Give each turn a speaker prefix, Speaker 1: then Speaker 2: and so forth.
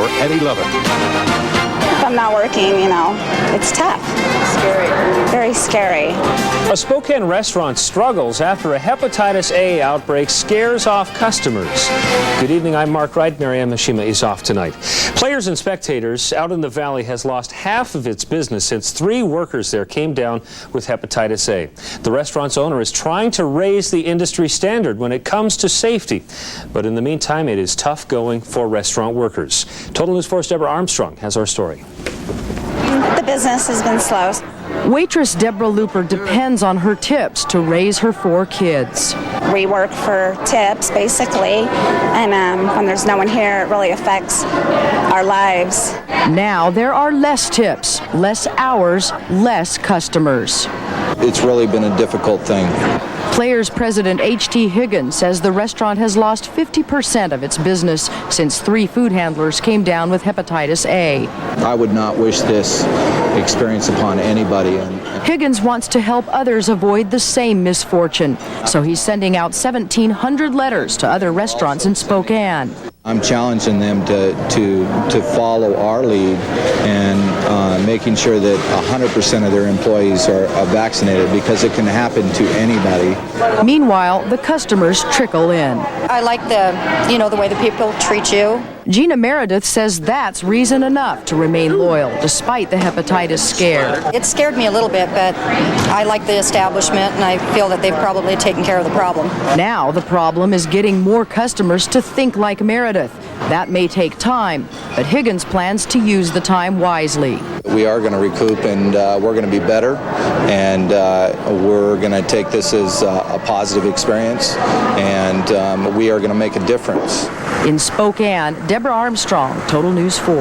Speaker 1: store at 11.
Speaker 2: If I'm not working, it's tough. Scary. Very scary.
Speaker 3: A Spokane restaurant struggles after a hepatitis A outbreak scares off customers. Good evening, I'm Mark Wright. Marianne Mishima is off tonight. Players and Spectators out in the valley has lost half of its business since 3 workers there came down with hepatitis A. The restaurant's owner is trying to raise the industry standard when it comes to safety. But in the meantime, it is tough going for restaurant workers. Total News 4's Deborah Armstrong has our story.
Speaker 2: The business has been slow.
Speaker 4: Waitress Deborah Looper depends on her tips to raise her 4 kids.
Speaker 2: We work for tips, basically, and when there's no one here, it really affects our lives.
Speaker 4: Now there are less tips, less hours, less customers.
Speaker 5: It's really been a difficult thing.
Speaker 4: Players President H.T. Higgins says the restaurant has lost 50% of its business since 3 food handlers came down with hepatitis A.
Speaker 5: I would not wish this experience upon anybody.
Speaker 4: Higgins wants to help others avoid the same misfortune, so he's sending out 1,700 letters to other restaurants in Spokane.
Speaker 5: I'm challenging them to follow our lead and making sure that 100% of their employees are vaccinated, because it can happen to anybody.
Speaker 4: Meanwhile, the customers trickle in.
Speaker 6: I like the way the people treat you.
Speaker 4: Gina Meredith says that's reason enough to remain loyal despite the hepatitis scare.
Speaker 6: It scared me a little bit, but I like the establishment, and I feel that they've probably taken care of the problem.
Speaker 4: Now the problem is getting more customers to think like Meredith. That may take time, but Higgins plans to use the time wisely.
Speaker 5: We are going to recoup, and we're going to be better, and we're going to take this as a positive experience, and we are going to make a difference.
Speaker 4: In Spokane, Deborah Armstrong, Total News 4.